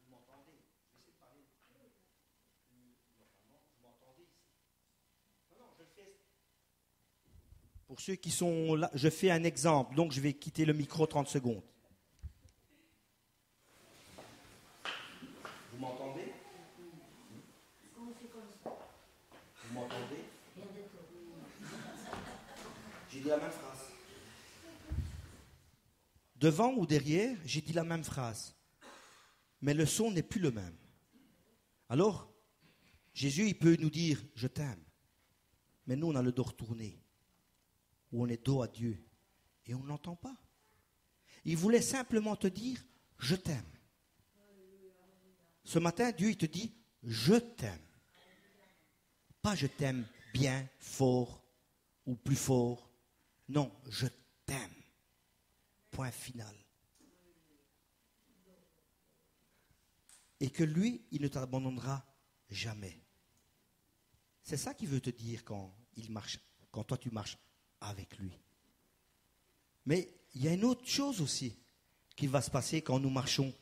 Vous m'entendez? Je vais essayer de parler plus normalement. Vous m'entendez ici? Non, je le fais. Pour ceux qui sont là, je fais un exemple. Donc, je vais quitter le micro 30 secondes. Vous m'entendez? Vous m'entendez? J'ai dit la même phrase. Devant ou derrière, j'ai dit la même phrase. Mais le son n'est plus le même. Alors, Jésus, il peut nous dire « je t'aime ». Mais nous, on a le dos retourné. Ou on est dos à Dieu. Et on ne l'entend pas. Il voulait simplement te dire « je t'aime ». Ce matin, Dieu, il te dit « je t'aime ». Pas « je t'aime bien, fort ou plus fort ». Non, « je t'aime ». Point final. Et que lui, il ne t'abandonnera jamais. C'est ça qu'il veut te dire quand toi tu marches avec lui. Mais il y a une autre chose aussi qui va se passer quand nous marchons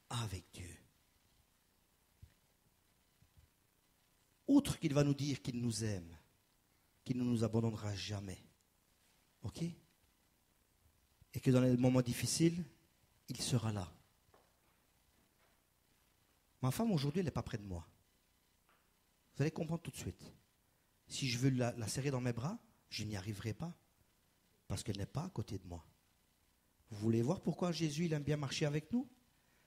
avec Dieu. Outre qu'il va nous dire qu'il nous aime, qu'il ne nous abandonnera jamais. Ok? Et que dans les moments difficiles, il sera là. Ma femme, aujourd'hui, elle n'est pas près de moi. Vous allez comprendre tout de suite. Si je veux la serrer dans mes bras, je n'y arriverai pas. Parce qu'elle n'est pas à côté de moi. Vous voulez voir pourquoi Jésus il aime bien marcher avec nous?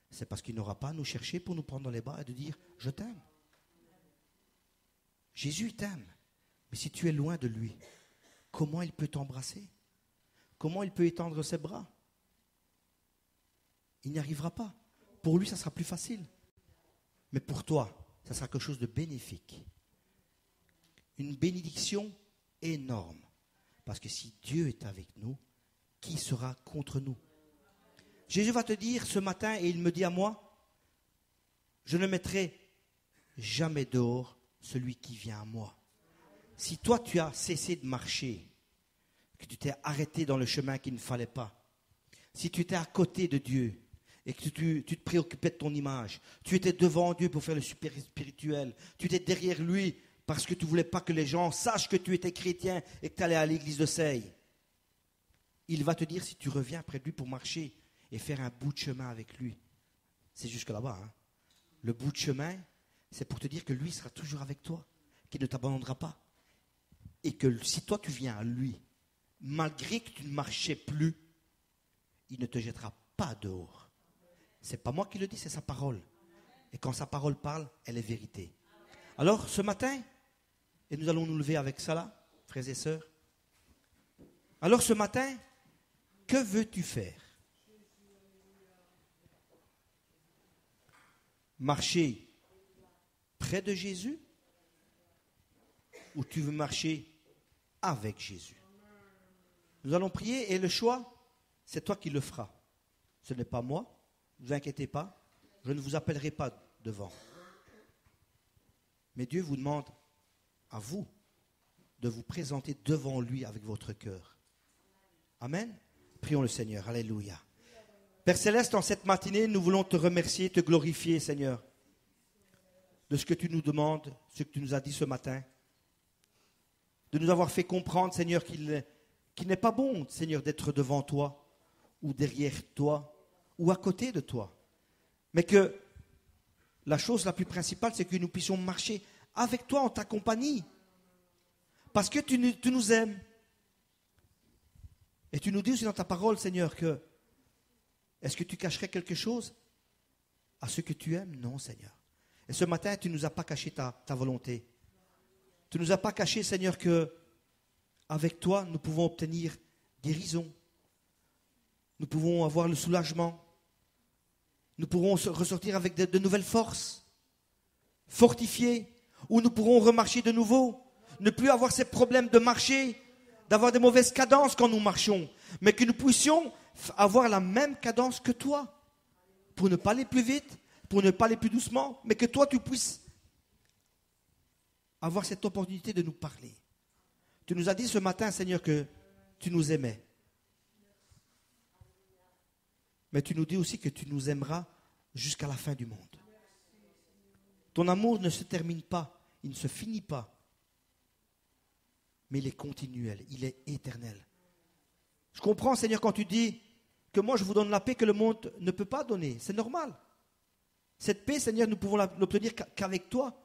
C'est parce qu'il n'aura pas à nous chercher pour nous prendre dans les bras et de dire « je t'aime ». Jésus il t'aime. Mais si tu es loin de lui, comment il peut t'embrasser? Comment il peut étendre ses bras? Il n'y arrivera pas. Pour lui, ça sera plus facile. Mais pour toi, ça sera quelque chose de bénéfique. Une bénédiction énorme. Parce que si Dieu est avec nous, qui sera contre nous? Jésus va te dire ce matin, et il me dit à moi, je ne mettrai jamais dehors celui qui vient à moi. Si toi tu as cessé de marcher, que tu t'es arrêté dans le chemin qu'il ne fallait pas, si tu étais à côté de Dieu et que tu te préoccupais de ton image, tu étais devant Dieu pour faire le super spirituel, tu étais derrière lui parce que tu ne voulais pas que les gens sachent que tu étais chrétien et que tu allais à l'église de Seille, il va te dire si tu reviens près de lui pour marcher et faire un bout de chemin avec lui. C'est jusque là-bas. Hein. Le bout de chemin, c'est pour te dire que lui sera toujours avec toi, qu'il ne t'abandonnera pas. Et que si toi tu viens à lui, malgré que tu ne marchais plus, il ne te jettera pas dehors. Ce n'est pas moi qui le dis, c'est sa parole. Et quand sa parole parle, elle est vérité. Alors ce matin, et nous allons nous lever avec ça là, frères et sœurs. Alors ce matin, que veux-tu faire? Marcher près de Jésus ou tu veux marcher avec Jésus? Nous allons prier et le choix, c'est toi qui le feras. Ce n'est pas moi, ne vous inquiétez pas, je ne vous appellerai pas devant. Mais Dieu vous demande à vous de vous présenter devant lui avec votre cœur. Amen. Prions le Seigneur. Alléluia. Père Céleste, en cette matinée, nous voulons te remercier, te glorifier, Seigneur, de ce que tu nous demandes, ce que tu nous as dit ce matin, de nous avoir fait comprendre, Seigneur, qu'il n'est pas bon, Seigneur, d'être devant toi, ou derrière toi, ou à côté de toi, mais que la chose la plus principale, c'est que nous puissions marcher avec toi en ta compagnie, parce que tu nous aimes. Et tu nous dis aussi dans ta parole, Seigneur, que est-ce que tu cacherais quelque chose à ceux que tu aimes? Non, Seigneur. Et ce matin, tu ne nous as pas caché ta volonté. Tu ne nous as pas caché, Seigneur, que avec toi, nous pouvons obtenir guérison. Nous pouvons avoir le soulagement. Nous pourrons ressortir avec de nouvelles forces, fortifiés, où nous pourrons remarcher de nouveau, ne plus avoir ces problèmes de marcher, d'avoir des mauvaises cadences quand nous marchons, mais que nous puissions avoir la même cadence que toi, pour ne pas aller plus vite, pour ne pas aller plus doucement, mais que toi tu puisses avoir cette opportunité de nous parler. Tu nous as dit ce matin, Seigneur, que tu nous aimais. Mais tu nous dis aussi que tu nous aimeras jusqu'à la fin du monde. Ton amour ne se termine pas, il ne se finit pas. Mais il est continuel, il est éternel. Je comprends, Seigneur, quand tu dis que moi je vous donne la paix que le monde ne peut pas donner. C'est normal. Cette paix, Seigneur, nous pouvons l'obtenir qu'avec toi.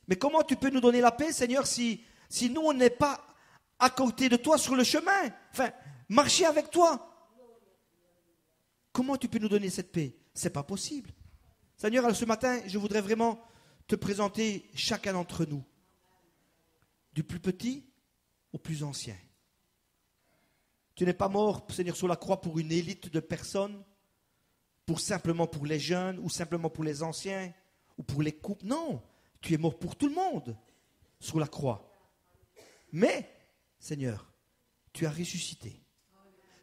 Mais comment tu peux nous donner la paix, Seigneur, si nous, on n'est pas à côté de toi sur le chemin? Enfin, marcher avec toi. Comment tu peux nous donner cette paix? Ce n'est pas possible. Seigneur, ce matin, je voudrais vraiment te présenter chacun d'entre nous. Du plus petit au plus ancien. Tu n'es pas mort, Seigneur, sur la croix pour une élite de personnes, simplement pour les jeunes, ou simplement pour les anciens, ou pour les couples. Non, tu es mort pour tout le monde sur la croix. Mais, Seigneur, tu as ressuscité.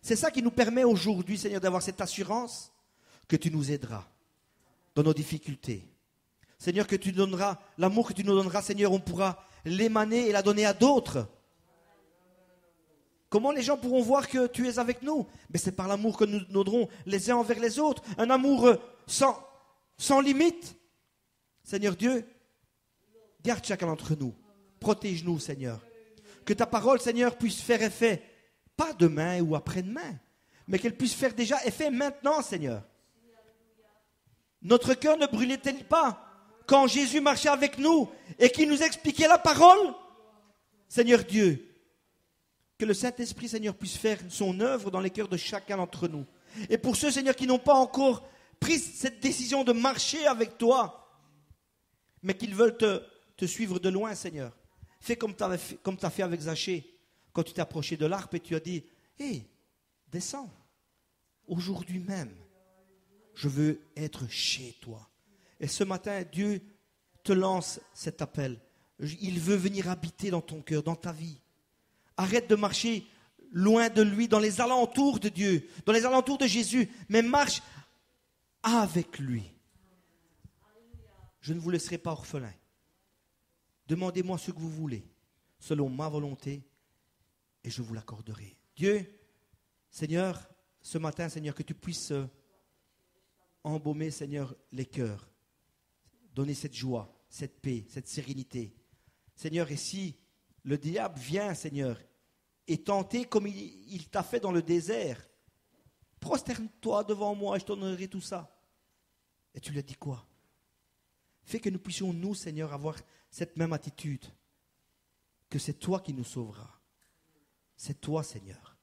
C'est ça qui nous permet aujourd'hui, Seigneur, d'avoir cette assurance que tu nous aideras dans nos difficultés. Seigneur, que tu donneras, l'amour que tu nous donneras, Seigneur, on pourra l'émaner et la donner à d'autres. Comment les gens pourront voir que tu es avec nous? Mais c'est par l'amour que nous donnerons les uns envers les autres. Un amour sans limite. Seigneur Dieu, garde chacun d'entre nous. Protège-nous, Seigneur. Que ta parole, Seigneur, puisse faire effet, pas demain ou après-demain, mais qu'elle puisse faire déjà effet maintenant, Seigneur. Notre cœur ne brûlait-il pas quand Jésus marchait avec nous et qu'il nous expliquait la parole? Seigneur Dieu, que le Saint-Esprit, Seigneur, puisse faire son œuvre dans les cœurs de chacun d'entre nous. Et pour ceux, Seigneur, qui n'ont pas encore pris cette décision de marcher avec toi, mais qu'ils veulent te suivre de loin, Seigneur, fais comme tu as fait avec Zachée, quand tu t'es approché de l'arbre et tu as dit, hé, descends, aujourd'hui même, je veux être chez toi. Et ce matin, Dieu te lance cet appel. Il veut venir habiter dans ton cœur, dans ta vie. Arrête de marcher loin de lui, dans les alentours de Dieu, dans les alentours de Jésus, mais marche avec lui. Je ne vous laisserai pas orphelin. Demandez-moi ce que vous voulez, selon ma volonté, et je vous l'accorderai. Dieu, Seigneur, ce matin, Seigneur, que tu puisses embaumer, Seigneur, les cœurs, donner cette joie, cette paix, cette sérénité. Seigneur, et si le diable vient, Seigneur, et tenter comme il t'a fait dans le désert, prosterne-toi devant moi et je te donnerai tout ça. Et tu lui as dit quoi? Fais que nous puissions, nous, Seigneur, avoir cette même attitude, que c'est toi qui nous sauveras. C'est toi, Seigneur.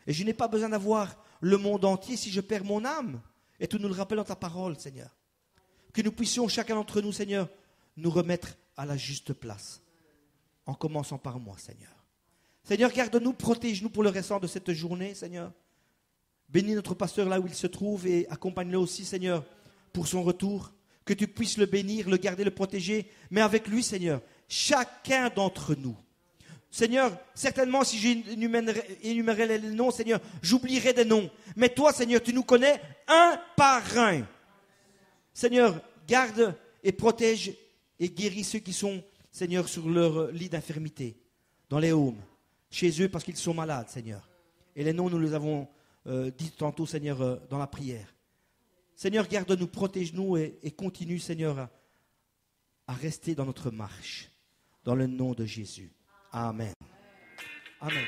Et je n'ai pas besoin d'avoir le monde entier si je perds mon âme. Et tu nous le rappelles dans ta parole, Seigneur. Que nous puissions, chacun d'entre nous, Seigneur, nous remettre à la juste place. En commençant par moi, Seigneur. Seigneur, garde-nous, protège-nous pour le restant de cette journée, Seigneur. Bénis notre pasteur là où il se trouve et accompagne-le aussi, Seigneur, pour son retour. Que tu puisses le bénir, le garder, le protéger. Mais avec lui, Seigneur, chacun d'entre nous. Seigneur, certainement si j'énumérais les noms, Seigneur, j'oublierai des noms. Mais toi, Seigneur, tu nous connais un par un. Seigneur, garde et protège et guéris ceux qui sont, Seigneur, sur leur lit d'infirmité, dans les homes, chez eux parce qu'ils sont malades, Seigneur. Et les noms, nous les avons dit tantôt, Seigneur, dans la prière. Seigneur, garde-nous, protège-nous et continue, Seigneur, à rester dans notre marche, dans le nom de Jésus. Amen. Amen.